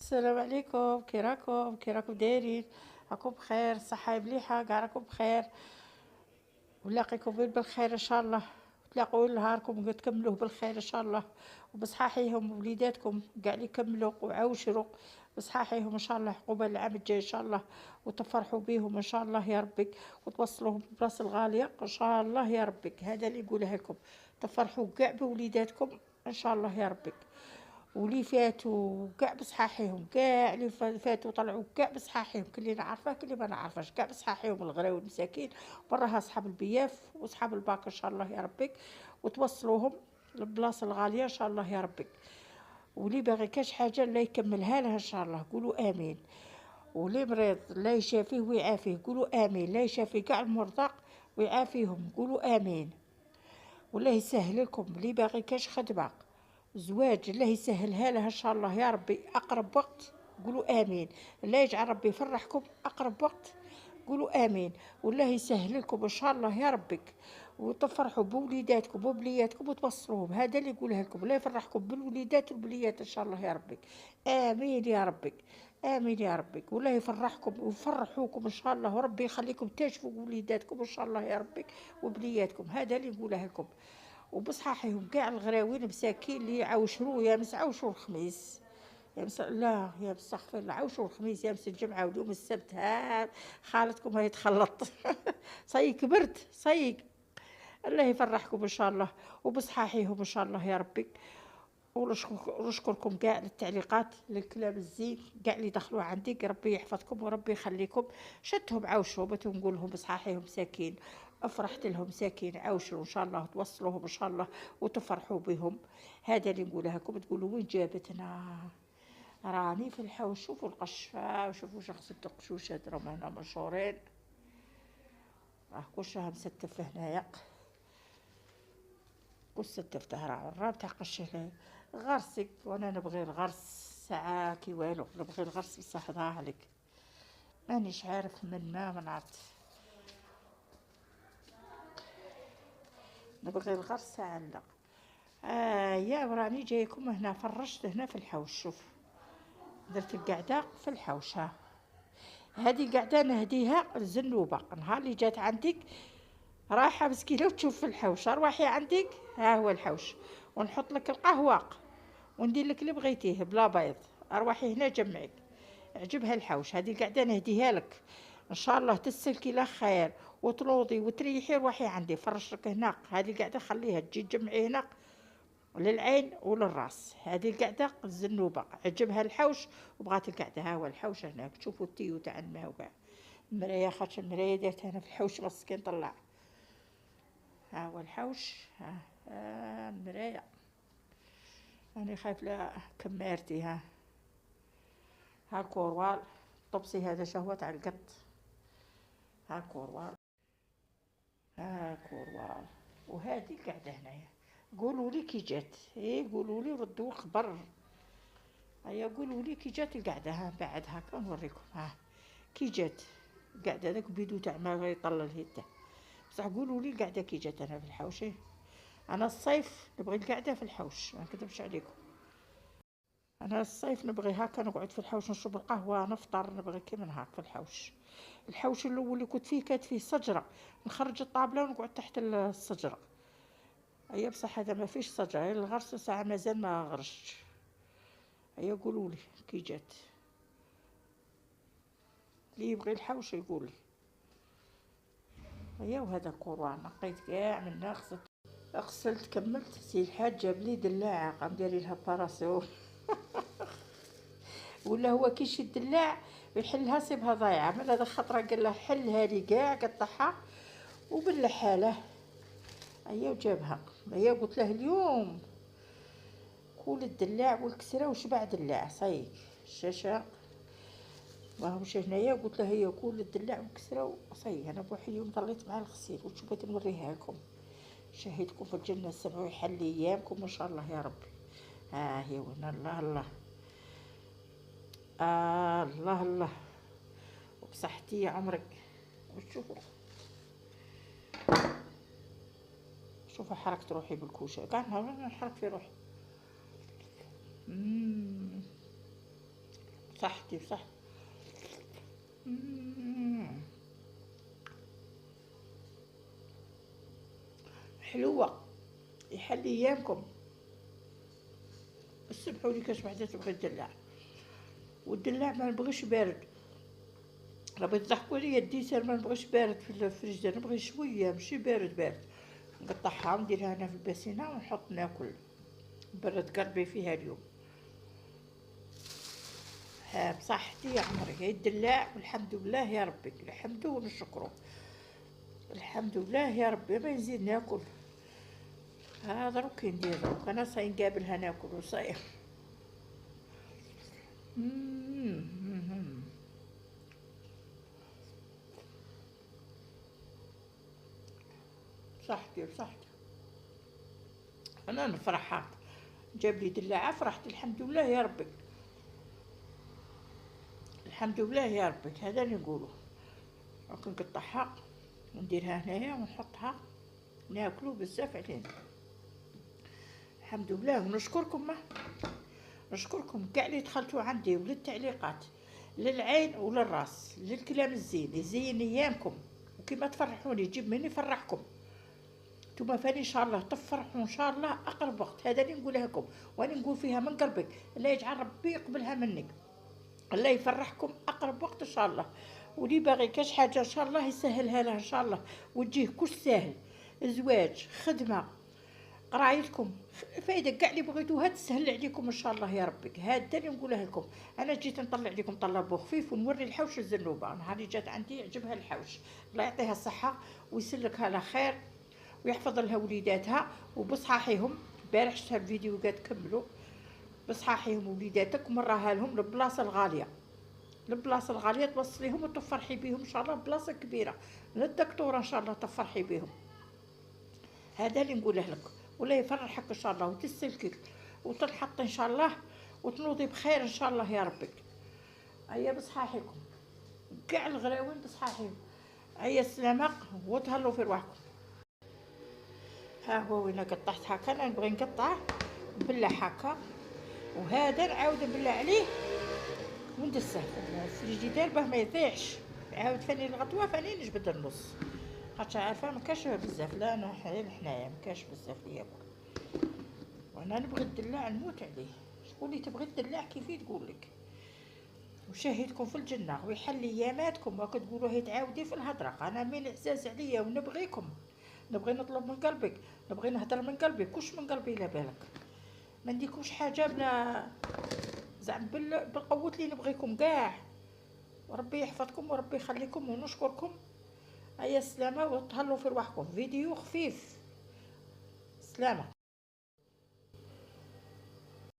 السلام عليكم، كي راكم دايرين؟ راكم بخير؟ الصحة مليحة؟ كاع راكم بخير؟ ونلاقيكم بالخير ان شاء الله. تلاقوا نهاركم تكملوه بالخير ان شاء الله، وبصحاحيهم ووليداتكم كاع اللي كملوا وعاوشروا بصحاحيهم ان شاء الله عقوبة العام الجاي ان شاء الله، وتفرحوا بيهم ان شاء الله يا ربك، وتوصلوهم براس الغالية ان شاء الله يا ربك. هذا اللي نقولها لكم، تفرحوا كاع بوليداتكم ان شاء الله يا ربك. واللي فاتوا كاع بصحاحيهم، كاع اللي فاتوا طلعوا كاع بصحاحيهم، كل اللي نعرفه كل اللي ما نعرفش كاع بصحاحيهم، الغراوي المساكين وراها اصحاب البياف واصحاب الباك ان شاء الله يا ربك، وتوصلوهم للبلاصه الغاليه ان شاء الله يا ربك. واللي باغي كاش حاجه الله يكملها لها ان شاء الله، قولوا امين. واللي مريض الله يشافيه ويعافيه، قولوا امين. لا يشافي كاع المرضى ويعافيهم، قولوا امين. والله يسهل لكم اللي باغي كاش خدمه زواج، الله يسهلها لها ان شاء الله يا ربي اقرب وقت، قولوا امين. الله يجعل ربي يفرحكم اقرب وقت، قولوا امين. والله يسهل لكم ان شاء الله يا ربك، وتفرحوا بوليداتكم وبلياتكم وتوصلوهم. هذا اللي يقولها لكم، الله يفرحكم بالوليدات والبليات ان شاء الله يا ربك. امين يا ربك، امين يا ربك. والله يفرحكم ويفرحوكم ان شاء الله، وربي يخليكم تشفوا وليداتكم ان شاء الله يا ربك وبلياتكم. هذا اللي نقولها لكم. وبصحاحيهم كاع الغراوين مساكين اللي يعوشروا يا مس عوشوا الخميس، لا يا مستغفر الله، عوشوا الخميس يا مس الجمعه واليوم السبت. ها خالتكم هاي تخلط صي كبرت صي. الله يفرحكم ان شاء الله وبصحاحيهم ان شاء الله يا ربي. ونشكركم كاع للتعليقات للكلام الزين كاع اللي دخلوا عندي، ربي يحفظكم وربي يخليكم. شتهم عاوشوا بغيت نقول لهم بصحاحيهم ساكين، افرحت لهم ساكين عاوشوا ان شاء الله، توصلوهم ان شاء الله وتفرحوا بهم. هذا اللي نقولها لكم. تقولوا وين جابتنا؟ راني في الحوش. شوفوا القشفه وشوفوا شخص القشوشات راهم هنا مشهورين، راه كلشي مستف هنايا، وستفته راه تاع قشه غرسك. وانا نبغي الغرس ساعة كي والو، نبغي الغرس بصح ضاع عليك، مانيش عارف من ما منعت. نبغي الغرس ساعة لا. يا وراني جايكم هنا، فرشت هنا في الحوش. شوف درت القعدة في الحوش. ها هذه قاعدة نهديها الزنوبة. نهار اللي جات عندك رايحة مسكينة وتشوف في الحوش، روحي عندك ها هو الحوش، ونحط لك القهوة وندير لك اللي بغيتيه بلا بيض. اروحي هنا جمعك، عجبها الحوش. هذه قاعده نهديها لك ان شاء الله، تسلكي لا خير وتلوضي وتريحي. روحي عندي فرش لك هنا. هذه قاعده خليها تجي تجمعي هنا للعين وللراس. هذه القعده الزنوبه عجبها الحوش وبغات القعده. ها هو الحوش هناك، تشوفوا التيو تاع الماء وكاع. المرايه خاطر المرايه دارتها هنا في الحوش بس كي نطلع. ها هو الحوش. ها المرايه. راني خايف لا كمارتي. ها الكوروال. طبسي هذا شهوة تاع القط. ها الكوروال. ها كوروال. وهذه قاعدة هنايا. قولوا لي كي جات، قولوا لي ردوا خبر. هيا قولوا لي كي جات القعدة. بعد هاكا نوريكم. كي جات قاعدة هذاك بيدو تاع ما يطلل الهده. بصح قولوا لي القعدة كي جات. انا في الحوش. انا الصيف نبغي القعدة في الحوش، ما نكذبش عليكم. انا الصيف نبغي هكا نقعد في الحوش، نشرب القهوه نفطر، نبغي كي من هاك في الحوش. الحوش الاول اللي كنت فيه كانت فيه شجره، نخرج الطابله ونقعد تحت الشجره. اي بصح هذا ما فيش شجره، الغرس ساعه مازال ما غرشتش. اي قولوا لي كي جات، اللي يبغي الحوش يقول لي. اي وهذا كوران نقيت كاع منها، غسلت كملت. سي الحاج جاب لي دلاعه قام داري لها باراسول ولا هو كي يشد الدلاع ويحلها سيبها ضايعه. من هذا خطره قال له حلها لي كاع قطعها وبالحاله. هيا وجابها. هيا قلت له اليوم كول الدلاع والكسره وشبع دلاع صيك الشاشه. ما مشى هنايا قلت له هيا كول الدلاع والكسره وصي. انا بوحدي اليوم ضليت مع الغسيل وش بغيت نوريها لكم. شهيدكم في الجنه السبع ويحل ايامكم ان شاء الله يا ربي. ها هي وين. الله الله. الله الله. وبصحتي يا عمرك. وشوفوا شوفوا حركت روحي بالكوشه كاع نحرك في روحي. صحتي صح. حلوة، يحلي ايامكم. سمحوا لي كاش وحده تبغي الدلع، والدلع ما نبغيش بارد. راه بيضحكوا عليا الديسير ما نبغيش بارد في الفريجيدير، نبغي شويه ماشي بارد بارد. نقطعها ونديرها هنا في الباسينه ونحط ناكل. برد قلبي فيها اليوم. ها بصحتي يا عمري، هي الدلاع والحمد لله يا ربي، الحمد ونشكرو. الحمد لله يا ربي، ما نزيد ناكل. هذا روك ندير روك، انا صاي نقابلها ناكل وصاي. صحتي بصحتي. انا نفرحات، جاب لي دلاعه فرحت الحمد لله يا ربي. الحمد لله يا ربي، هذا اللي نقوله. راك نقطعها ونديرها هنايا ونحطها ناكلو بزاف علينا. الحمد لله ونشكركم. نشكركم كاع اللي دخلتوا عندي وللتعليقات، للعين وللراس، للكلام الزين يزين ايامكم، وكما تفرحوني يجيب من يفرحكم. نتوما فاني ان شاء الله تفرحوا ان شاء الله اقرب وقت. هذا اللي نقولها لكم وانا نقول فيها من قلبك. الله يجعل ربي يقبلها منك، الله يفرحكم اقرب وقت ان شاء الله. واللي باغي كاش حاجه ان شاء الله يسهلها له ان شاء الله، وتجيه كل ساهل. زواج، خدمه، قرايتكم، فايده كاع اللي بغيتوها تسهل عليكم ان شاء الله يا ربي. هذا اللي نقولها لكم. انا جيت نطلع لكم طلب خفيف ونوري الحوش الزنوبه. نهار اللي جات عندي عجبها الحوش، الله يعطيها الصحه ويسلكها لها خير ويحفظ لها وليداتها وبصحاحيهم. البارح شفتها الفيديو قاعد كملوا بصحاحيهم وليداتك ومراها لهم البلاصه الغاليه. البلاصه الغاليه توصليهم وتفرحي بهم ان شاء الله. بلاصه كبيره للدكتوره ان شاء الله تفرحي بهم. هذا اللي نقوله لك. ولا يفرحك ان شاء الله وتسلكك وتنحط ان شاء الله وتنوضي بخير ان شاء الله يا ربي. هيا بصحاحكم كاع الغراوين بصحاحهم. هيا السلامه وتهلوا في رواحكم. ها هو وين قطعت هكا. انا نبغي نقطع نبلع هكا، وهذا نعاود نبلع عليه وندسه في الفريجيدير باه ما يطيحش. عاود فاني الغطوه فاني نجبد النص، خاطر عارفه ما كاش بزاف. لا انا حنايا ما كاش بزاف اللي ياكل، وانا نبغي الدلاع نموت عليه. شكون اللي تبغي الدلاع كيفي تقول لك. وشاهدكم في الجنه ويحلي اياماتكم. راك تقولوا هي تعاودي في الهضره. انا من اعزاز عليا ونبغيكم، نبغي نطلب من قلبك، نبغي نهضر من قلبي، كلش من قلبي لا بالك. ما نديكوش حاجه بلا زعما بالقوه اللي نبغيكم كاع. وربي يحفظكم وربي يخليكم ونشكركم. هيا السلامه وتهلوا في رواحكم. فيديو خفيف. سلامه.